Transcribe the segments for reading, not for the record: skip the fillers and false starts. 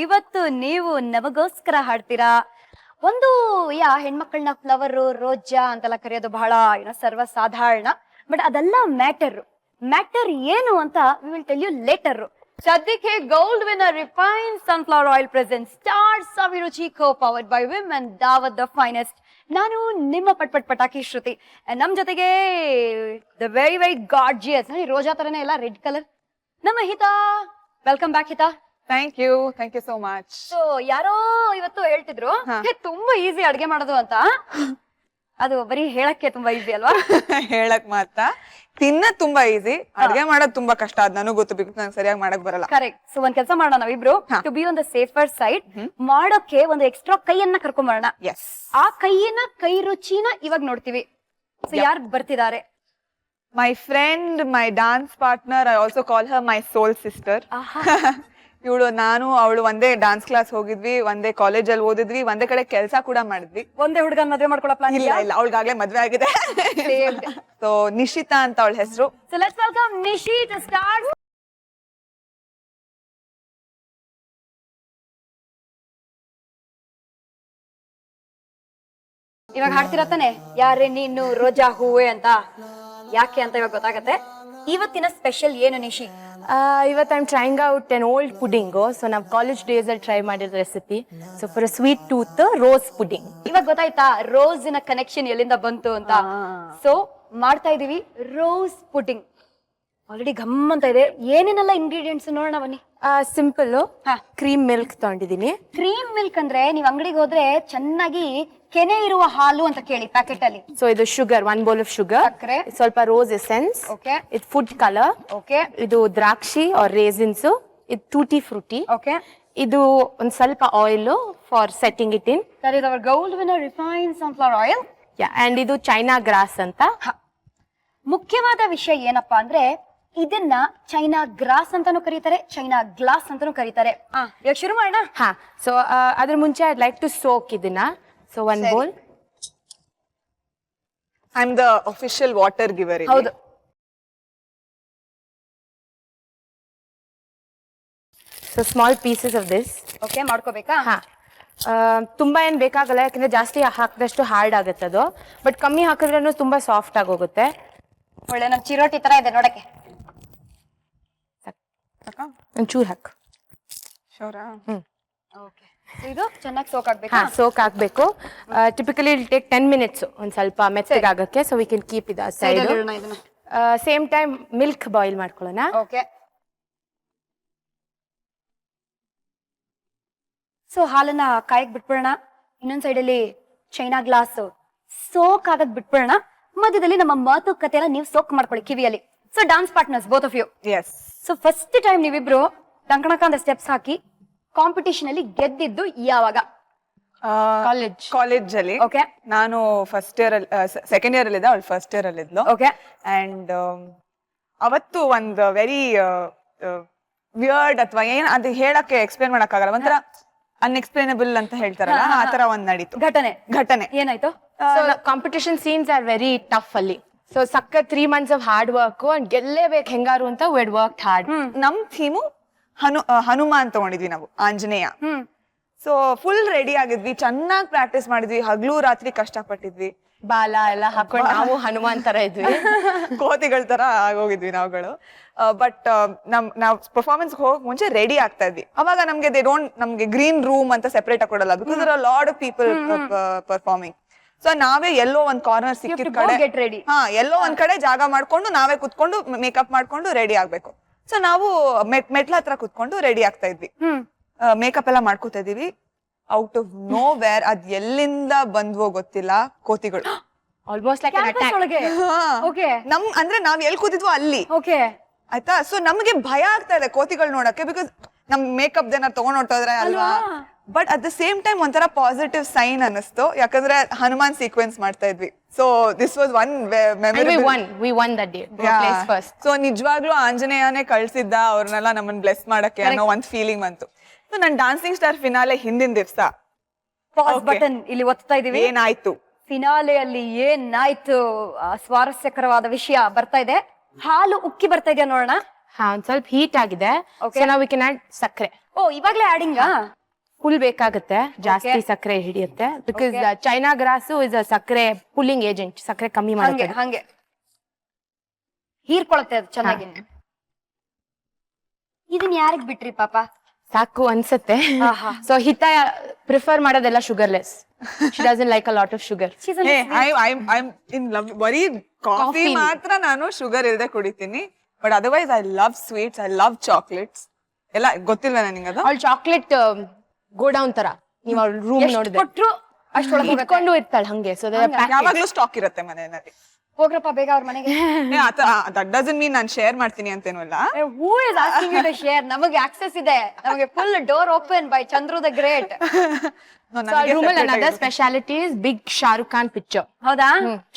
ಇವತ್ತು ನೀವು ನಮಗೋಸ್ಕರ ಹಾಡ್ತೀರಾ ಒಂದು ಹೆಣ್ಮಕ್ಳನ್ನ ಫ್ಲವರ್ ರೋಜಾ ಅಂತೆಲ್ಲ ಕರೆಯೋದು ಬಹಳ ಸರ್ವ ಸಾಧಾರಣ. ಬಟ್ ಅದೆಲ್ಲ ಮ್ಯಾಟರ್ ಏನು ಅಂತ we will tell you later. ಸದ್ಯಕ್ಕೆ Gold Winner refine sunflower oil present stars Abhiruchi co powered by women Daawat the finest. ನಾನು ನಿಮ್ಮ ಪಟಾಕಿ ಶ್ರುತಿ. ನಮ್ ಜೊತೆಗೆ ದ ವೆರಿ ವೆರಿ ಗಾರ್ಜಿಯಸ್ ರೋಜಾ ತರನೇ ಎಲ್ಲ ರೆಡ್ ಕಲರ್ ನಮ್ಮ Hita. Welcome back Hita. Thank you so much. So ಯಾರೋ ಇವತ್ತು ಹೇಳ್ತಿದ್ರು ತುಂಬಾ ಈಸಿ ಅಡ್ಗೆ ಮಾಡೋದು ಅಂತ. ಅದು ಬರೀ ಹೇಳಕ್ಕೆ ತುಂಬಾ ಈಸಿ ಅಲ್ವಾ? ಹೇಳಕ್ ಮಾತ್ರ, ತಿನ್ನ ತುಂಬಾ ಈಸಿ, ಅಡ್ಗೆ ಮಾಡೋದು ತುಂಬಾ ಕಷ್ಟ. ಅದ್ ನನಗೂ ಗೊತ್ತು, ಬಿಕಾಸ್ ನಂಗೆ ಸರಿಯಾಗಿ ಮಾಡಕ್ ಬರಲ್ಲ. ಕರೆಕ್ಟ್. ಸೊ ಒಂದ್ ಕೆಲಸ ಮಾಡೋಣ ನಾವಿಬ್ರು, to be on the safer side, ಮಾಡೋಕೆ ಒಂದು ಎಕ್ಸ್ಟ್ರಾ ಕೈಯನ್ನ ಕರ್ಕೊಂಡ್ ಬರೋಣ. ಆ ಕೈ ರುಚಿನ ಇವಾಗ ನೋಡ್ತೀವಿ. ಸೊ ಯಾರು ಬರ್ತಿದ್ದಾರೆ? My friend, my dance partner, I also call her my soul sister. ಇವಳು ನಾನು ಅವಳು ಒಂದೇ ಡಾನ್ಸ್ ಕ್ಲಾಸ್ ಹೋಗಿದ್ವಿ, ಒಂದೇ ಕಾಲೇಜಲ್ಲಿ ಓದಿದ್ವಿ, ಒಂದೇ ಕಡೆ ಕೆಲಸ ಕೂಡ ಮಾಡಿದ್ವಿ. ಒಂದೇ ಹುಡುಗನ ಮದ್ವೆ ಮಾಡ್ಕೊಳ್ಳೋ ಪ್ಲಾನ್ ಇಲ್ಲ, ಅವಳಿಗಾಗ್ಲೇ ಮದ್ವೆ ಆಗಿದೆ. ಸೊ ನಿಶಿತಾ ಅಂತ ಅವಳ ಹೆಸರು. So let's welcome Nishi to start. ಇವಾಗ ಹಾಡ್ತಿರತ್ತಾನೆ ಯಾರೇ ನೀನು ರೋಜಾ ಹೂವೆ ಅಂತ. ಯಾಕೆ ಅಂತ ಇವಾಗ ಗೊತ್ತಾಗತ್ತೆ. ಇವತ್ತಿನ ಸ್ಪೆಷಲ್ ಏನು ನಿಶಿ? ಇವತ್ತು I am trying out an old pudding. So ನಾವು ಕಾಲೇಜ್ ಡೇಸ್ ಅಲ್ಲಿ ಟ್ರೈ ಮಾಡಿದ recipe. So for sweet tooth rose pudding. ಇವಾಗ ಗೊತ್ತಾಯ್ತಾ ರೋಸಿನ ಕನೆಕ್ಷನ್ ಎಲ್ಲಿಂದ ಬಂತು ಅಂತ. ಸೊ ಮಾಡ್ತಾ ಇದೀವಿ ರೋಸ್ ಪುಡಿಂಗ್. ಆಲ್ರೆಡಿ ಗಮ್ ಅಂತ ಇದೆ. ಏನೇನೆಲ್ಲ ಇಂಗ್ರೀಡಿಯೆಂಟ್ಸ್ ನೋಡೋಣ ಬನ್ನಿ. ಸಿಂಪಲ್ ಕ್ರೀಮ್ ಮಿಲ್ಕ್ ತಗೊಂಡಿದೀನಿ. ಕ್ರೀಮ್ ಮಿಲ್ಕ್ ಅಂದ್ರೆ ನೀವ್ ಅಂಗಡಿಗೆ ಹೋದ್ರೆ ಚೆನ್ನಾಗಿ ಕೆನೆ ಇರುವ ಹಾಲು ಅಂತ ಕೇಳಿ ಪ್ಯಾಕೆಟ್ ಅಲ್ಲಿ. ಸೊ ಇದು ಶುಗರ್, 1 bowl of sugar, ಸಕ್ಕರೆ, ಸ್ವಲ್ಪ ರೋಸ್ ಎಸೆನ್ಸ್, ಇದು ಫುಡ್ ಕಲರ್, ಇದು ದ್ರಾಕ್ಷಿ ಆರ್ ರೇಸಿನ್ಸ್, ಇದು ಟೂಟಿ ಫ್ರೂಟಿ, ಇದು ಒಂದ್ ಸ್ವಲ್ಪ oil for setting it in. That is our gold winner refined sunflower oil. And ಇದು ಚೈನಾ ಗ್ರಾಸ್ ಅಂತ. ಮುಖ್ಯವಾದ ವಿಷಯ ಏನಪ್ಪಾ ಅಂದ್ರೆ ಇದನ್ನ ಚೈನಾ ಗ್ರಾಸ್ ಅಂತಾನು ಕರೀತಾರೆ, ಚೈನಾ ಗ್ಲಾಸ್ ಅಂತಾನು ಕರೀತಾರೆ. ಇವಾಗ ಶುರು ಮಾಡೋಣ. ಸೊ ಅದ್ರ ಮುಂಚೆ ಐಡ್ ಲೈಕ್ ಟು ಸೋಕ್ ಇದನ್ನ. So 1 bowl. I am the official water giver. ಹೌದು. So small pieces of this. Okay, ಮಾಡ್ಕೋಬೇಕಾ? ತುಂಬಾ ಏನ್ ಬೇಕಾಗಲ್ಲ, ಯಾಕಂದ್ರೆ ಜಾಸ್ತಿ ಹಾಕಿದಷ್ಟು ಹಾರ್ಡ್ ಆಗುತ್ತೆ ಅದು. ಬಟ್ ಕಮ್ಮಿ ಹಾಕಿದ್ರೂ ತುಂಬಾ ಸಾಫ್ಟ್ ಆಗಿ ಹೋಗುತ್ತೆ. ಒಳ್ಳೆ ನಮ್ ಚಿರೋಟಿ ತರ ಇದೆ ನೋಡಕ್ಕೆ. ಒಂಚೂರು ಹಾಕು. ಇದು ಚೆನ್ನಾಗಿ ಸೋಕ್ ಆಗ್ಬೇಕು. ಸೋಕ್ ಆಗ್ಬೇಕು. ಟಿಪಿಕಲಿ ಇಟ್ ಟೇಕ್ 10 minutes ಒಂದ್ ಸ್ವಲ್ಪ ಮೆತ್ತಗೆ ಆಗಕ್ಕೆ. So we can keep it side. Same time milk boil ಮಾಡ್ಕೊಳ್ಳೋಣ. ಓಕೆ. ಸೊ ಹಾಲನ್ನ ಕಾಯಕ್ ಬಿಟ್ಬಿಡೋಣ. ಇನ್ನೊಂದ್ ಸೈಡ್ ಅಲ್ಲಿ ಚೈನಾ ಗ್ಲಾಸ್ ಸೋಕ್ ಆಗಕ್ ಬಿಟ್ಬಿಡೋಣ. ಮಧ್ಯದಲ್ಲಿ ನಮ್ಮ ಮಾತುಕತೆಲ್ಲ ನೀವು ಸೋಕ್ ಮಾಡ್ಕೊಳ್ಳಿ ಕಿವಿಯಲ್ಲಿ. So dance partners both of you. So first time ನೀವಿಬ್ರು ಟಂಕಣಕ ಅಂತ ಸ್ಟೆಪ್ಸ್ ಹಾಕಿ ಕಾಂಪಿಟಿಷನ್ ಅಲ್ಲಿ ಗೆದ್ದಿದ್ದು ಯಾವಾಗ? ಕಾಲೇಜ್ ಅಲ್ಲಿ. ಓಕೆ. ನಾನು ಫಸ್ಟ್ ಇಯರ್ ಅಲ್ಲಿ, ಸೆಕೆಂಡ್ ಇಯರ್ ಅಲ್ಲಿ ಇದ್ದೆ, ಅವಳು ಫಸ್ಟ್ ಇಯರ್ ಅಲ್ಲಿ ಇದ್ಲು. ಓಕೆ. ಅಂಡ್ ಅವತ್ತು ಒಂದು ವೆರಿ ವಿಯರ್ಡ್ ಅಥವಾ ಏನ್ ಅದು ಹೇಳಕ್ಕೆ ಎಕ್ಸ್ಪ್ಲೇನ್ ಮಾಡಕ್ ಆಗಲ್ಲ, ಒಂಥರ ಅನ್ಎಕ್ಸ್ಪ್ಲೇನಬಲ್ ಅಂತ ಹೇಳ್ತಾರಲ್ಲ, ಆ ತರ ಒಂದ್ ನಡೀತು ಘಟನೆ. ಏನಾಯ್ತು? Competition scenes are very tough ಅಲ್ಲಿ. ಸೊ ಸಕ್ಕ 3 months of hard work and ಗೆಲ್ಲೇಬೇಕು ಹೆಂಗಾರು ಅಂತ ವಿ ಹ್ಯಾಡ್ ವರ್ಕ್ಡ್ ಹಾರ್ಡ್. ನಮ್ ಥೀಮು ಹನುಮಾನ್ ತಗೊಂಡಿದ್ವಿ ನಾವು, ಆಂಜನೇಯ. ಸೊ ಫುಲ್ ರೆಡಿ ಆಗಿದ್ವಿ, ಚೆನ್ನಾಗಿ ಪ್ರಾಕ್ಟೀಸ್ ಮಾಡಿದ್ವಿ, ಹಗ್ಲು ರಾತ್ರಿ ಕಷ್ಟಪಟ್ಟಿದ್ವಿ. ಬಾಲ ಎಲ್ಲ ಹಾಕೊಂಡು ನಾವು ಹನುಮಾನ್ ತರ ಇದ್ವಿ, ಕೋತಿಗಳ ತರ ಆಗೋಗಿದ್ವಿ ನಾವುಗಳು. ಬಟ್ ನಾವ್ ಪರ್ಫಾರ್ಮೆನ್ಸ್ ಹೋಗಕ್ ಮುಂಚೆ ರೆಡಿ ಆಗ್ತಾ ಇದ್ವಿ. ಅವಾಗ ನಮ್ಗೆ ಗ್ರೀನ್ ರೂಮ್ ಅಂತ ಸೆಪರೇಟ್ ಆಗಿ ಕೊಡಲ್ಲ, because there are lot of people performing. So ನಾವೇ ಎಲ್ಲೋ ಒಂದ್ ಕಾರ್ನರ್ ಸಿಕ್ಕಿದ ಕಡೆ, ಎಲ್ಲೋ ಒಂದ್ ಕಡೆ ಜಾಗ ಮಾಡ್ಕೊಂಡು ನಾವೇ ಕುತ್ಕೊಂಡು ಮೇಕಪ್ ಮಾಡ್ಕೊಂಡು ರೆಡಿ ಆಗ್ಬೇಕು. ಸೊ ನಾವು ಮೆಟ್ಲ ಹತ್ರ ಕುತ್ಕೊಂಡು ರೆಡಿ ಆಗ್ತಾ ಇದ್ವಿ, ಮೇಕಪ್ ಎಲ್ಲ ಮಾಡ್ಕೋತಾ ಇದೀವಿ. ಔಟ್ ಆಫ್ ನೋ ವೇರ್ ಅದ್ ಎಲ್ಲಿಂದ ಬಂದ್ವೋ ಗೊತ್ತಿಲ್ಲ, ಕೋತಿಗಳು. ಆಲ್ಮೋಸ್ಟ್ ಲೈಕ್ ಅಂದ್ರೆ ನಾವ್ ಎಲ್ಲಿ ಕೂತಿದ್ವೋ ಅಲ್ಲಿ. ಆಯ್ತಾ? ಸೊ ನಮ್ಗೆ ಭಯ ಆಗ್ತಾ ಇದೆ ಕೋತಿಗಳು ನೋಡಕ್ಕೆ, ಬಿಕಾಸ್ ನಮ್ ಮೇಕಪ್ ಏನಾರು ತಗೊಂಡ್ ಹೊಟ್ಟೋದ್ರೆ ಅಲ್ವಾ. But at the same time ಒಂಥರ ಪಾಸಿಟಿವ್ ಸೈನ್ ಅನಿಸ್ತು, ಯಾಕಂದ್ರೆ ಹನುಮಾನ್ ಸೀಕ್ವೆನ್ಸ್ ಮಾಡ್ತಾ ಇದ್ವಿ. So this was one so ನಿಜವಾಗ್ಲೂ ಆಂಜನೇಯನೇ ಕಳ್ಸಿದ್ದ ಅವ್ರನ್ನೆಲ್ಲ ನಮ್ಮನ್ನ ಬ್ಲೆಸ್ ಮಾಡಕ್ಕೆ ಅನ್ನೋ ಒಂದ್ ಫೀಲಿಂಗ್ ಬಂತು. ಸೊ ನನ್ ಡಾನ್ಸಿಂಗ್ ಸ್ಟಾರ್ ಫಿನಾಲೆ ಹಿಂದಿನ ದಿವ್ಸ ಪಾಸ್ ಬಟನ್ ಇಲ್ಲಿ ಒತ್ತಾ ಇದೀವಿ. ಏನಾಯ್ತು ಫಿನಾಲೆಯಲ್ಲಿ ಏನಾಯ್ತು? ಸ್ವಾರಸ್ಯಕರವಾದ ವಿಷಯ ಬರ್ತಾ ಇದೆ. ಹಾಲು ಉಕ್ಕಿ ಬರ್ತಾ ಇದೆಯಾ ನೋಡೋಣ. ಒಂದ್ ಸ್ವಲ್ಪ ಹೀಟ್ ಆಗಿದೆ. Okay. ಸೊ ನಾವು ವಿ ಕ್ಯಾನ್ ಆಡ್ ಸಕ್ಕರೆ. ಓ ಇವಾಗ್ಲೇ ಆಡಿಂಗ್ ಫುಲ್ ಬೇಕಾಗುತ್ತೆ, ಜಾಸ್ತಿ ಸಕ್ಕರೆ ಹಿಡಿಯುತ್ತೆ. Because China grass is a ಸಕ್ಕರೆ ಪುಲ್ಲಿಂಗ್ ಏಜೆಂಟ್, ಸಕ್ಕರೆ ಕಮ್ಮಿ ಹಂಗೆ ಮಾಡುತ್ತೆ. ಹಂಗೆ ಹೀರ್ಕೊಳತ್ತೆ ಅದು ಚೆನ್ನಾಗಿ. ಇದನ್ ಯಾರಿಗ್ ಬಿಟ್ರಿ ಪಾಪ? ಸಾಕು ಅನ್ಸತ್ತೆ. ಸೊ ಹಿತ ಪ್ರಿಫರ್ ಮಾಡೋದೆಲ್ಲ sugarless. She doesn't like a lot of sugar. I'm in love. ಬರೀ ಕಾಫಿ ಮಾತ್ರ ನಾನು ಶುಗರ್ ಇಲ್ದೆ ಕುಡಿತೀನಿ. But otherwise I love sweets, I love chocolates ಎಲ್ಲ. ಗೊತ್ತಿಲ್ವ ನನಗೆ ಅದು? ಅವಳು ಚಾಕ್ಲೇಟ್ ಗೋಡೌನ್ ತರ, ನೀವು ಅವ್ಳ ರೂಮ್ ನೋಡಿದ್ರೆ ಕೊಟ್ರು ಅಷ್ಟೊಳಗೆ ಇಟ್ಕೊಂಡು ಇರ್ತಾಳೆ ಹಂಗೆ. ಸೊ ಯಾವಾಗ್ಲೂ ಸ್ಟಾಕ್ ಇರುತ್ತೆ ಮನೆಯಲ್ಲಿ. ಹೋಗ್ರಪ್ಪ ಬೇಗ ಅವ್ರ ಮನೆಗೆ. ದಟ್ ಡಸಂಟ್ ಮೀನ್ ನಾನು ಶೇರ್ ಮಾಡ್ತೀನಿ ಅಂತೇನು ಇಲ್ಲ. Who is asking you to share? ನಮಗೆ ಆಕ್ಸೆಸ್ ಇದೆ, ನಮಗೆ full door open by Chandru the great. ರೂಮಲ್ಲಿ another speciality is big Shahrukh Khan picture. ಹೌದಾ?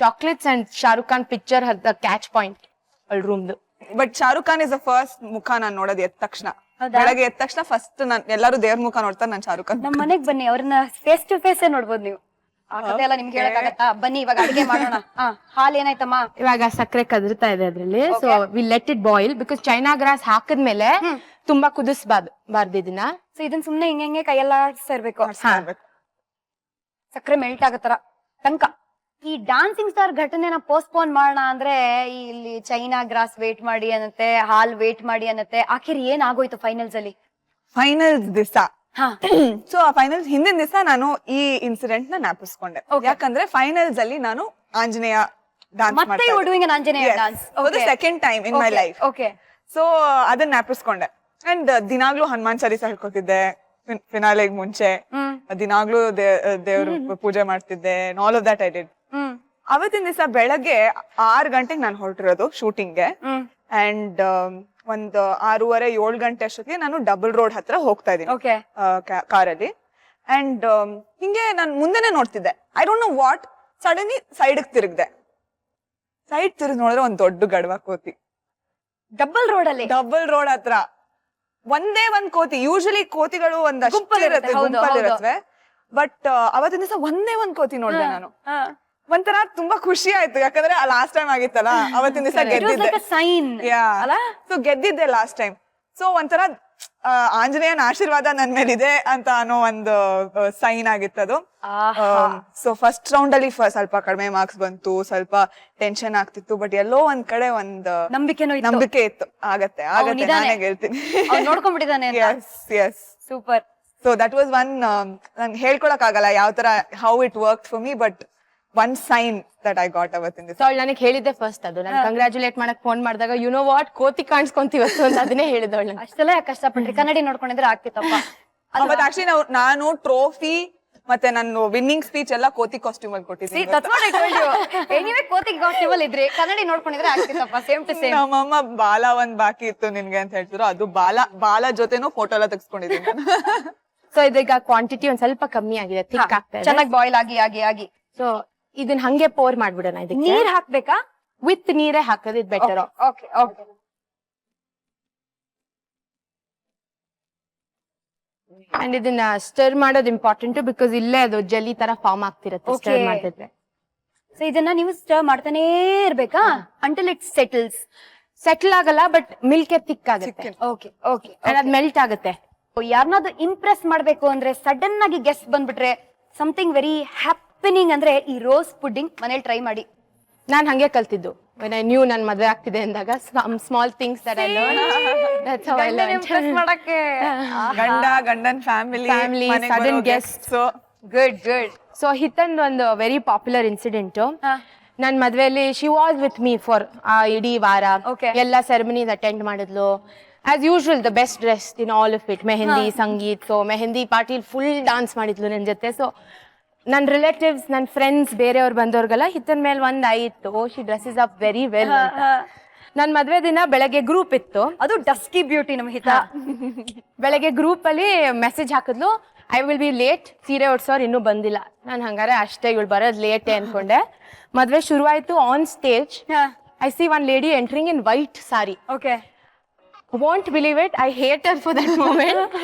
Chocolates and Shahrukh Khan picture has the catch point ಅವಳ ರೂಮ್ದು. But Shahrukh Khan is the first ಮುಖ ನಾನ್ ನೋಡೋದು ಎದ್ದ ತಕ್ಷಣ. ಬೆಳಗ್ಗೆ ಎದ್ದ ತಕ್ಷಣ ಫಸ್ಟ್ ನಾನ್ ಎಲ್ಲರೂ ದೇವ್ರ ಮುಖ ನೋಡ್ತಾರೆ, ನಾನು ಶಾರುಖ್ ಖಾನ್. ನಮ್ ಮನೆಗ್ ಬನ್ನಿ, ಅವ್ರನ್ನ ಫೇಸ್ ಟು ಫೇಸ್ ನೋಡ್ಬೋದು ನೀವು. ಆ ಕಥೆ ಎಲ್ಲ ನಿಮ್ಗೆ ಹೇಳಕ್ಕಾಗತ್ತಾ? ಬನ್ನಿ ಇವಾಗ ಅಡಿಗೆ ಮಾಡೋಣ. ಹಾಲ್ ಏನಾಯ್ತಮ್ಮ? ಇವಾಗ ಸಕ್ಕರೆ ಕದರ್ತಾ ಇದೆ ಅದ್ರಲ್ಲಿ. So we let it boil, because China gross ಹಾಕಿದ್ಮೇಲೆ ತುಂಬಾ ಕುದಿಸ್ಬಾರ್ದು ಇದನ್ನ. ಸೊ ಇದನ್ ಸುಮ್ನೆ ಹಿಂಗೆ ಕೈಯೆಲ್ಲ ಇರ್ಬೇಕು, ಸಕ್ಕರೆ ಮೆಲ್ಟ್ ಆಗತ್ತರ ತನಕ. ಈ ಡಾನ್ಸಿಂಗ್ ಸ್ಟಾರ್ ಘಟನೆನ ಪೋಸ್ಟ್ಪೋನ್ ಮಾಡೋಣ ಅಂದ್ರೆ ಇಲ್ಲಿ ಚೈನಾ ಗ್ರಾಸ್ ವೇಟ್ ಮಾಡಿ ಅನ್ನತ್ತೆ, ಹಾಲ್ ವೇಟ್ ಮಾಡಿ ಅನ್ನತ್ತೆ. ಆಖಿರ್ ಏನ್ ಆಗೋಯ್ತು ಫೈನಲ್ಸ್ ಅಲ್ಲಿ? ಫೈನಲ್ಸ್ ದಿವಸ ಸೊ ಆ ಫೈನಲ್ಸ್ ಹಿಂದಿನ ದಿವಸ ನಾನು ಈ ಇನ್ಸಿಡೆಂಟ್ ನ ಜ್ಞಾಪಿಸ್ಕೊಂಡೆ. ಯಾಕಂದ್ರೆ ಫೈನಲ್ಸ್ ಅಲ್ಲಿ ನಾನು ಆಂಜನೇಯ ಡಾನ್ಸ್ ಮತ್ತೆ you doing on Anjaneya dance for the second time in my life. Okay. So ಅದನ್ನ ಜ್ಞಾಪಿಸ್ಕೊಂಡೆ. ಅಂಡ್ ದಿನಾಗ್ಲೂ ಹನುಮಾನ್ ಚಾಲೀಸ ಹೇಳ್ಕೊತಿದ್ದೆ ಫಿನಾಲೆಗ್ ಮುಂಚೆ. ದಿನಾಗ್ಲೂ ದೇವ್ರ ಪೂಜೆ ಮಾಡ್ತಿದ್ದೆ. All of that I did. ಅವತ್ತಿನ ದಿವಸ ಬೆಳಗ್ಗೆ 6 ಗಂಟೆಗೆ ನಾನು ಹೊರಟಿರೋದು ಶೂಟಿಂಗ್ಗೆ. ಅಂಡ್ ಒಂದು 6:30-7 ಗಂಟೆ ಅಷ್ಟೊತ್ತಿಗೆ ನಾನು ಡಬಲ್ ರೋಡ್ ಹತ್ರ ಹೋಗ್ತಾ ಇದ್ದೀನಿ ಕಾರಲ್ಲಿ. ಅಂಡ್ ಹಿಂಗೆ ನಾನು ಮುಂದೆನೆ ನೋಡ್ತಿದ್ದೆ. I don't know what, suddenly side ತಿರುಗ್ದೆ. ಸೈಡ್ ತಿರುಗಿ ನೋಡಿದ್ರೆ ಒಂದ್ ದೊಡ್ಡ ಗಡ್ವ ಕೋತಿ ಡಬಲ್ ರೋಡ್ ಹತ್ರ. ಒಂದೇ ಒಂದ್ ಕೋತಿ. ಯೂಶಲಿ ಕೋತಿಗಳು ಗುಂಪಲ್ಲಿರತ್ವೆ. ಬಟ್ ಅವತ್ತಿನ ದಿವಸ ಒಂದೇ ಒಂದ್ ಕೋತಿ ನೋಡ್ದೆ ನಾನು. ಒಂಥರ ತುಂಬಾ ಖುಷಿ ಆಯ್ತು, ಯಾಕಂದ್ರೆ ಲಾಸ್ಟ್ ಟೈಮ್ ಆಗಿತ್ತಲ್ಲ, ಅವತ್ತಿನ ದಿವಸ ಗೆದ್ದಿದ್ದೆ. ಸೊ ಗೆದ್ದಿದ್ದೆ ಲಾಸ್ಟ್ ಟೈಮ್. ಸೊ ಒಂಥರ ಆಂಜನೇಯನ ಆಶೀರ್ವಾದ ನನ್ ಮೇಲಿದೆ ಅಂತ ಅನ್ನೋ ಒಂದು ಸೈನ್ ಆಗಿತ್ತದು. ಸೊ ಫಸ್ಟ್ ರೌಂಡ್ ಅಲ್ಲಿ ಸ್ವಲ್ಪ ಕಡಿಮೆ ಮಾರ್ಕ್ಸ್ ಬಂತು, ಸ್ವಲ್ಪ ಟೆನ್ಷನ್ ಆಗ್ತಿತ್ತು. ಬಟ್ ಎಲ್ಲೋ ಒಂದ್ ಕಡೆ ಒಂದ್ ನಂಬಿಕೆ ಇತ್ತು, ಆಗತ್ತೆ ನಾನೇ ಗೆಲ್ತೀನಿ. ನೋಡ್ಕೊಂಡ್ಬಿಟ್ಟಿದ್ದಾನೆ. Super. So that was one, ನಂಗೆ ಹೇಳ್ಕೊಳಕ್ ಆಗಲ್ಲ ಯಾವ ತರ how it work for me, but one sign that I got ಅವತ್ತಿನ ದಿವಸ. ನನಗೆ ಹೇಳಿದ್ದೆ ಫಸ್ಟ್ ಅದು. ನಾನು ಕಂಗ್ರಾಚುಲೇಟ್ ಮಾಡಕ್ ಫೋನ್ ಮಾಡಿದಾಗ ಯು ನೋ ವಾಟ್, ಕೋತಿ ಕಾಣಿಸ್ಕೊಂತೀವತ್ತು ಅಂತ ಅದನ್ನೇ ಹೇಳಿದವಳು. ಅಷ್ಟೆಲ್ಲ ಕಷ್ಟಪಟ್ರಿ, ಕನ್ನಡಿ ನೋಡ್ಕೊಂಡಿದ್ರೆ ಆಗ್ತಿತ್ತಪ್ಪ. ಬಟ್ ಆಕ್ಚುಲಿ ನಾನು ಟ್ರೋಫಿ ಮತ್ತೆ ನನ್ನ ವಿನ್ನಿಂಗ್ ಸ್ಪೀಚ್ ಎಲ್ಲ ಕೋತಿ ಕಾಸ್ಟ್ಯೂಮ್ ಅಲ್ಲಿ ಕೊಟ್ಟಿದ್ದೀನಿ. ಕೋತಿ ಕಾಸ್ಟ್ಯೂಮ್ ಅಲ್ಲಿ ಇದ್ರಿ, ಕನ್ನಡಿ ನೋಡ್ಕೊಂಡಿದ್ರೆ ಆಗ್ತಿತ್ತಪ್ಪ. Same to same. ನಮ್ಮಮ್ಮ ಬಾಲ ಒಂದ್ ಬಾಕಿ ಇತ್ತು ನಿನ್ಗೆ ಅಂತ ಹೇಳ್ತಿದ್ರು, ಅದು ಬಾಲ ಜೊತೆನೂ ಫೋಟೋ ಎಲ್ಲ ತೆಗೆಸ್ಕೊಂಡಿದ್ದೀನಿ. ಸೊ ಇದೀಗ ಕ್ವಾಂಟಿಟಿ ಒಂದ್ ಸ್ವಲ್ಪ ಕಮ್ಮಿ ಆಗಿದೆ, ಥಿಕ್ ಆಗ್ತಾ ಇದೆ, ಚೆನ್ನಾಗಿ ಬಾಯ್ಲ್ ಆಗಿ. ಸೊ ಇದನ್ನ ಹಂಗೆ ಪೋರ್ ಮಾಡ್ಬಿಡೋಣ. ಇದಕ್ಕೆ ನೀರ್ ಹಾಕ್ಬೇಕಾ? ವಿತ್ ನೀರೇ ಹಾಕೋದು ಇದು ಬೆಟರ್. ಓಕೆ. ಅಂಡ್ ಇದನ್ನ ಸ್ಟರ್ ಮಾಡೋದು ಇಂಪಾರ್ಟೆಂಟ್, ಬಿಕಾಸ್ ಇಲ್ಲೇ ಅದು ಜೆಲಿ ತರ ಫಾರ್ಮ್ ಆಗ್ತಿರತ್ತೆ ಸ್ಟರ್ ಮಾಡ್ತಿದ್ರೆ. ಸೊ ಇದನ್ನ ನೀವು ಸ್ಟರ್ ಮಾಡ್ತಾನೆ ಇರ್ಬೇಕಾ ಅಂಟಿಲ್ ಇಟ್ ಸೆಟಲ್ ಆಗಲ್ಲ, ಬಟ್ ಮಿಲ್ಕ್ ಥಿಕ್ ಆಗುತ್ತೆ. ಓಕೆ. ಅದ್ ಮೆಲ್ಟ್ ಆಗುತ್ತೆ. ಯಾರನ್ನಾದ್ರು ಇಂಪ್ರೆಸ್ ಮಾಡ್ಬೇಕು ಅಂದ್ರೆ ಸಡನ್ ಆಗಿ ಗೆಸ್ಟ್ ಬಂದ್ಬಿಟ್ರೆ ಸಮಥಿಂಗ್ ವೆರಿ ಹ್ಯಾಪನಿಂಗ್ ಅಂದ್ರೆ ಈ ರೋಸ್ ಪುಡ್ಡಿಂಗ್ ಮನೇಲಿ ಟ್ರೈ ಮಾಡಿ. ನಾನ್ ಹಂಗೆ ಕಲ್ತಿದ್ದು. when I knew ನನ್ ಮದ್ವೆ ಆಗ್ತಿದೆ ಅಂದಾಗ some small things that I learned. That's how I learned. ಮಾಡಕ್ಕೆ ಗಂಡನ್ family sudden guests. So good. So ಹಿತನ್ ಒಂದು ವೆರಿ ಪಾಪ್ಯುಲರ್ ಇನ್ಸಿಡೆಂಟ್. ನನ್ ಮದ್ವೆಲಿ she was with me for ಆ ಇಡೀ ವಾರ. ಎಲ್ಲ ಸೆರೆಮನೀಸ್ ಅಟೆಂಡ್ ಮಾಡಿದ್ಲು. As usual, the best dressed in all of it. Mehendi, Sangeet. So mehendi party full dance ಮಾಡಿದ್ಲು ನನ್ ಜೊತೆ. So ನನ್ ರಿಲೇಟಿವ್ಸ್, ನನ್ ಫ್ರೆಂಡ್ಸ್, ಬೇರೆಯವ್ರು ಬಂದವ್ರಿಗೆಲ್ಲ ಹಿತನ್ ಮೇಲೆ ಒಂದ್ ಆಯ್ತು, she dresses up very well. ನನ್ ಮದ್ವೆ ದಿನ ಬೆಳಗ್ಗೆ ಗ್ರೂಪ್ ಇತ್ತು, ಅದು ಡಸ್ಕಿ ಬ್ಯೂಟಿ ನಮ್ ಹಿತ. ಬೆಳಗ್ಗೆ ಗ್ರೂಪ್ ಅಲ್ಲಿ ಮೆಸೇಜ್ ಹಾಕಿದ್ಲು, ಐ ವಿಲ್ ಬಿ ಲೇಟ್, ಸೀರೆ ಉಡ್ಸೋರ್ ಇನ್ನೂ ಬಂದಿಲ್ಲ. ನಾನ್ ಹಂಗಾರೆ ಅಷ್ಟೇ ಇವಳು ಬರೋದ್ ಲೇಟೆ ಅನ್ಕೊಂಡೆ. ಮದ್ವೆ ಶುರುವಾಯ್ತು. On stage I C one lady entering in white sorry. Okay. Won't believe it, I hate her for that moment.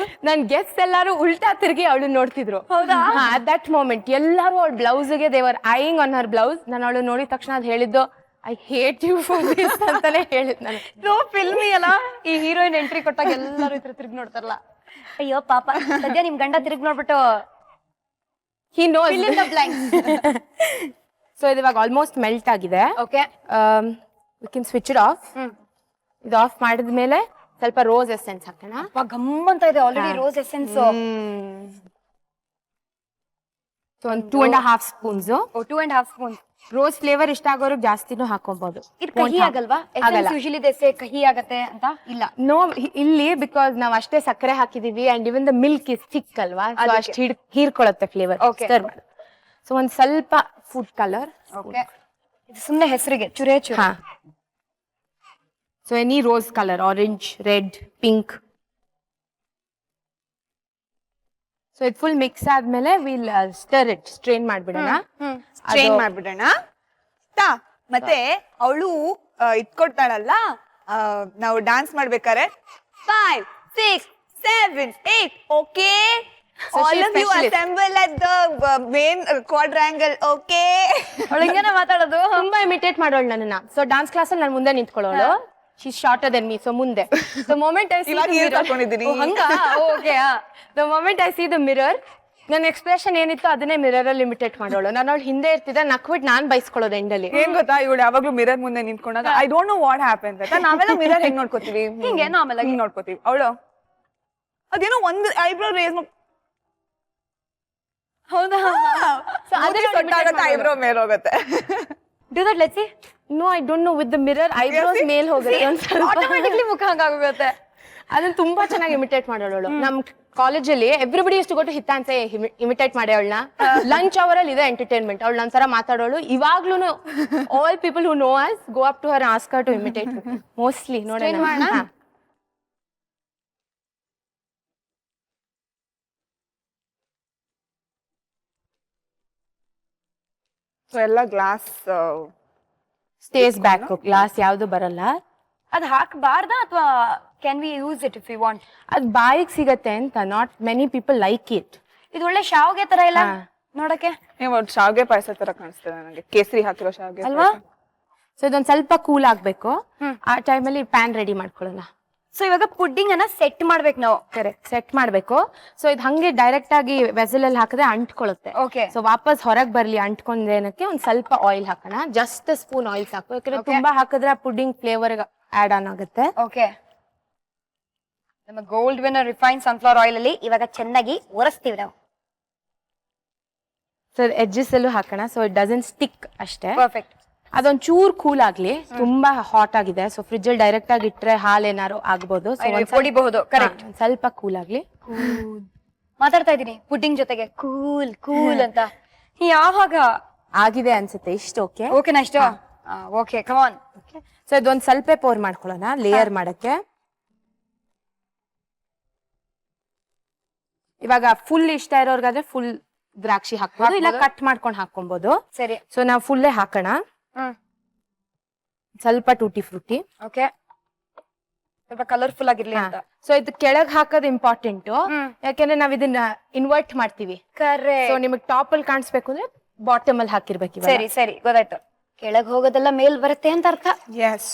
ನನ್ ಗೆಸ್ಟ್ ಎಲ್ಲಾರು ಉಲ್ಟಾ ತಿರ್ಗಿ ಅವಳು ನೋಡ್ತಿದ್ರು. at that moment ಎಲ್ಲಾರು ಅವಳ ಬ್ಲೌಸ್ಗೆ they were eyeing on her blouse. ನಾನು ಅವಳು ನೋಡಿದ ತಕ್ಷಣ ಅದ್ ಹೇಳಿದ್ದು, I hate you for this ಅಂತಾನೆ ಹೇಳಿದ್ ನಾನು. ಸೋ ಫಿಲ್ಮಿ ಅಲ್ಲ, ಈ ಹೀರೋಯಿನ್ ಎಂಟ್ರಿ ಕೊಟ್ಟಾಗ ಎಲ್ಲರೂ ಇದ್ರ ತಿರುಗಿ ನೋಡ್ತಾರಲ್ಲ. ಅಯ್ಯೋ ಪಾಪ, ಸದ್ಯ ನಿಮ್ ಗಂಡ ತಿರುಗಿ ನೋಡ್ಬಿಟ್ಟು he knows. fill in the blanks. So ಇದು ಇವಾಗ ಆಲ್ಮೋಸ್ಟ್ ಮೆಲ್ಟ್ ಆಗಿದೆ. Okay, we can switch it off. ಇದು ಆಫ್ ಮಾಡಿದ್ಮೇಲೆ ಸ್ವಲ್ಪ ರೋಸ್ ಎಸೆನ್ಸ್ ಹಾಕೋಣ. ಗಮ್ ಅಂತ ಇದೆ ಆಲ್ರೆಡಿ ರೋಸ್ ಎಸೆನ್ಸ್. ಸೊ ಒಂದು 2.5 ಸ್ಪೂನ್ಸ್. 2.5 ಸ್ಪೂನ್. ರೋಸ್ ಫ್ಲೇವರ್ ಇಷ್ಟ ಆಗೋರು ಜಾಸ್ತಿನೂ ಹಾಕೋಬಹುದು. ಇದು ಕಹಿ ಆಗಲ್ವಾ? ಎಸೆನ್ಸ್ ಯೂಶುವಲಿ ದೇಸೆ ಕಹಿ ಆಗತ್ತೆ ಅಂತ ಇಲ್ಲ. ನೋ, ಇಲ್ಲಿ ಬಿಕಾಸ್ ನಾವ್ ಅಷ್ಟೇ ಸಕ್ಕರೆ ಹಾಕಿದೀವಿ and even the milk is thick ಅಲ್ವಾ, ಸೊ ಅಷ್ಟು ಹೀರ್ಕೊಳ್ಳುತ್ತೆ ಫ್ಲೇವರ್. ಸೊ ಒಂದ್ ಸ್ವಲ್ಪ ಫುಡ್ ಕಲರ್. ಓಕೆ, ಇದು ಸುಮ್ಮನೆ ಹೆಸರಿಗೆ ಚುರೆ ಚುರೆ. ಹಾ, so any rose colour, orange, red, pink. So ಇದು ಫುಲ್ ಮಿಕ್ಸ್ ಆದ್ಮೇಲೆ ವಿಲ್ ಸ್ಟರ್ ಇಟ್, ಸ್ಟ್ರೈನ್ ಮಾಡ್ಬಿಡೋಣ. ಸ್ಟ್ರೈನ್ ಮಾಡ್ಬಿಡೋಣ. ಮತ್ತೆ ಅವಳು ಇಟ್ಕೊಡ್ತಾಳಲ್ಲ, ನಾವು ಡಾನ್ಸ್ ಮಾಡ್ಬೇಕಾರೆ 5, 6, 7, 8. Okay, So all she's of you specialist. assemble at the main quadrangle. Okay, ಅವಳಿಗೇನೆ ಮಾತಾಡೋದು. ತುಂಬಾ ಇಮಿಟೇಟ್ ಮಾಡೋಳು ನನ್ನನ್ನ. ಸೊ ಡಾನ್ಸ್ ಕ್ಲಾಸ್ ಅಲ್ಲಿ ನಾನು ಮುಂದೆ ನಿಂತ್ಕೊಳ್ಳೋಳು. She shorter then me, so ಮುಂದೆ. ದ ಮೊಮೆಂಟ್ ಐ ಸಿ ಇವಾಗ ಈರ್ ತಕೊಂಡಿದ್ದೀನಿ. ಹಂಗ okay. The moment I see the mirror, ನನ್ನ ಎಕ್ಸ್ಪ್ರೆಷನ್ ಏನಿತ್ತು ಅದನ್ನೇ ಮಿರರ್ ಅಲ್ಲಿ ಇಮಿಟೇಟ್ ಮಾಡೋಳು. ನಾನು ಅವಳು ಹಿಂದೆ ಇರ್ತಿದ್ದೆ, ನಕ್ಬಿಟ್ಟು ನಾನ್ ಬೈಸ್ಕೊಳ್ಳೋದು ಎಂಡಲ್ಲಿ. ಏನ್ ಗೊತ್ತಾ, ಇವಳು ಯಾವಾಗ್ಲೂ ಮಿರರ್ ಮುಂದೆ ನಿಂತ್ಕೊಂಡಾಗ I don't know what happens ಅಂತ. ನಾವೆಲ್ಲ ಮಿರರ್ ಹೆಂಗ್ ನೋಡ್ಕೋತೀವಿ, ಹಿಂಗೆ ನಾರ್ಮಲ್ ಆಗಿ ಹಿಂಗ್ ನೋಡ್ಕೋತೀವಿ. ಅವಳು ಅದೇನೋ ಒಂದು ಐಬ್ರೋ ರೇಸ್ ಹೌದಾ? ಸೊ ಸೊಟ್ಟಾಗತ್ತೆ, ಐಬ್ರೋ ಮೇಲೆ ಹೋಗುತ್ತೆ. Do that, let's see. No, I don't know, with the mirror eyebrows ಮೇಲ್ ಹೋಗುತ್ತೆ ಒಂದ್ ಸ್ವಲ್ಪ. ಆಟೋಮ್ಯಾಟಿಕ್ಲಿ ಮುಖ ಹಂಗಾಗುತ್ತೆ. ಅದನ್ನ ತುಂಬಾ ಚೆನ್ನಾಗಿ ಇಮಿಟೇಟ್ ಮಾಡೋಳು. ನಮ್ ಕಾಲೇಜಲ್ಲಿ ಎವ್ರಿಬಡಿ ಇಷ್ಟು ಗೊತ್ತು ಹಿತ್ತ ಅಂತ ಇಮಿಟೇಟ್ ಮಾಡಿ ಅವಳನ್ನ. ಲಂಚ್ ಅವರ್ ಅಲ್ಲಿ ಇದೆ ಎಂಟರ್ಟೈನ್ಮೆಂಟ್. ಅವಳು ಒಂದ್ಸಲ ಮಾತಾಡೋಳು. ಇವಾಗ್ಲೂ all people who know us go up to her, ask her to imitate mostly. ನೋಡೋಣ. ಸೊ ಎಲ್ಲ ಗ್ಲಾಸ್ ಸ್ಟೇಸ್ ಬ್ಯಾಕ್, ಗ್ಲಾಸ್ ಯಾವ್ದು ಬರಲ್ಲ. ಅದ್ ಹಾಕಬಾರ್ದಾ ಅಥವಾ can we use it if you want? ಅದ್ ಬಾಯಿಗೆ ಸಿಗತ್ತೆ ಅಂತ. Not many people like it. ಇದು ಒಳ್ಳೆ ಶಾವ್ಗೆ ತರ ಇಲ್ಲ ನೋಡಕ್ಕೆ. ಶಾವ್ಗೆ ಪಾಯಸ ತರ ಕಾಣಿಸ್ತದೆ ನನಗೆ, ಕೇಸರಿ ಹಾಕಿರೋ ಶಾವ್ಗೆ ಅಲ್ವಾ? ಸೊ ಇದೊಂದ್ ಸ್ವಲ್ಪ ಕೂಲ್ ಆಗ್ಬೇಕು. ಆ ಟೈಮಲ್ಲಿ ಪ್ಯಾನ್ ರೆಡಿ ಮಾಡ್ಕೊಳ್ಳೋಣ. ಸೊ ಇವಾಗ ಪುಡ್ಡಿಂಗ್ ಅನ್ನ ಸೆಟ್ ಮಾಡ್ಬೇಕು ನಾವು. ಕರೆಕ್ಟ್, ಸೆಟ್ ಮಾಡ್ಬೇಕು. ಸೊ ಇದು ಹಂಗೆ ಡೈರೆಕ್ಟ್ ಆಗಿ ವೆಸಲ್ ಅಲ್ಲಿ ಹಾಕಿದ್ರೆ ಅಂಟ್ಕೊಳ್ಳುತ್ತೆ. ಓಕೆ, ಸೊ ವಾಪಸ್ ಹೊರಗ್ ಬರ್ಲಿ ಅಂಟ್ಕೊಂಡೇನಕ್ಕೆ ಒಂದ್ ಸ್ವಲ್ಪ ಆಯಿಲ್ ಹಾಕೋಣ. ಜಸ್ಟ್ ಸ್ಪೂನ್ ಆಯಿಲ್ ಸಾಕು, ಯಾಕಂದ್ರೆ ತುಂಬಾ ಹಾಕಿದ್ರೆ ಪುಡ್ಡಿಂಗ್ ಫ್ಲೇವರ್ ಆಡ್ ಆನ್ ಆಗುತ್ತೆ. ಓಕೆ, ನಮ್ಮ gold Winner refine sunflower oil ಅಲ್ಲಿ ಇವಾಗ ಚೆನ್ನಾಗಿ ಒರೆಸ್ತೀವಿ ನಾವು. ಸೊ ಎಡ್ಜಸ್ ಅಲ್ಲೂ ಹಾಕೋಣ, ಸೊ ಇಟ್ ಡಸಂಟ್ ಸ್ಟಿಕ್ ಅಷ್ಟೇ. ಪರ್ಫೆಕ್ಟ್. ಅದೊಂದ್ ಚೂರ್ ಕೂಲ್ ಆಗ್ಲಿ. ತುಂಬಾ ಹಾಟ್ ಆಗಿದೆ, ಸೊ ಫ್ರಿಜ್ ಅಲ್ಲಿ ಡೈರೆಕ್ಟ್ ಆಗಿ ಇಟ್ರೆ ಹಾಲ್ ಏನಾರು ಆಗ್ಬೋದು. ಸೊ ಹೊಡಿಬಹುದು. ಕರೆಕ್ಟ್, ಸ್ವಲ್ಪ ಕೂಲ್ ಆಗ್ಲಿ. ಮಾತಾಡ್ತಾ ಇದೀನಿ ಪುಡ್ಡಿಂಗ್ ಜೊತೆಗೆ ಕೂಲ್ ಕೂಲ್ ಅಂತ. ಯಾವಾಗ ಆಗಿದೆ ಅನ್ಸುತ್ತೆ ಇಷ್ಟು. ಓಕೆ, ಓಕೆನಾ ಇಷ್ಟು? Okay, come on. ಸೊ ಇದೊಂದ್ ಸ್ವಲ್ಪ ಪೋರ್ ಮಾಡ್ಕೊಳ್ಳೋಣ ಲೇಯರ್ ಮಾಡಕ್ಕೆ. ಇವಾಗ ಫುಲ್ ಇಷ್ಟ ಇರೋರ್ಗಾದ್ರೆ ಫುಲ್ ದ್ರಾಕ್ಷಿ ಹಾಕ್ಬೋದು, ಇಲ್ಲ ಕಟ್ ಮಾಡ್ಕೊಂಡು ಹಾಕೊಬಹುದು. ಸರಿ, ಸೊ ನಾವು ಫುಲ್ಲೇ ಹಾಕೋಣ. ಸ್ವಲ್ಪ ಟೂಟಿ ಫ್ರೂಟಿ. ಓಕೆ, ಸ್ವಲ್ಪ ಕಲರ್ಫುಲ್ ಆಗಿರ್ಲಿ ಅಂತ. ಸೊ ಇದು ಕೆಳಗ್ ಹಾಕೋದು ಇಂಪಾರ್ಟೆಂಟ್, ಯಾಕೆಂದ್ರೆ ನಾವ್ ಇದನ್ನ ಇನ್ವರ್ಟ್ ಮಾಡ್ತೀವಿ. ಕರೆಕ್ಟ್. ಸೊ ನಿಮಗ್ ಟಾಪ್ ಅಲ್ಲಿ ಕಾಣಿಸ್ಬೇಕು ಅಂದ್ರೆ ಬಾಟಮ್ ಅಲ್ಲಿ ಹಾಕಿರ್ಬೇಕು. ಸರಿ ಸರಿ, ಗೊತ್ತಾಯ್ತು. ಕೆಳಗ್ ಹೋಗೋದೆಲ್ಲ ಮೇಲ್ ಬರುತ್ತೆ ಅಂತ ಅರ್ಥ. ಎಸ್.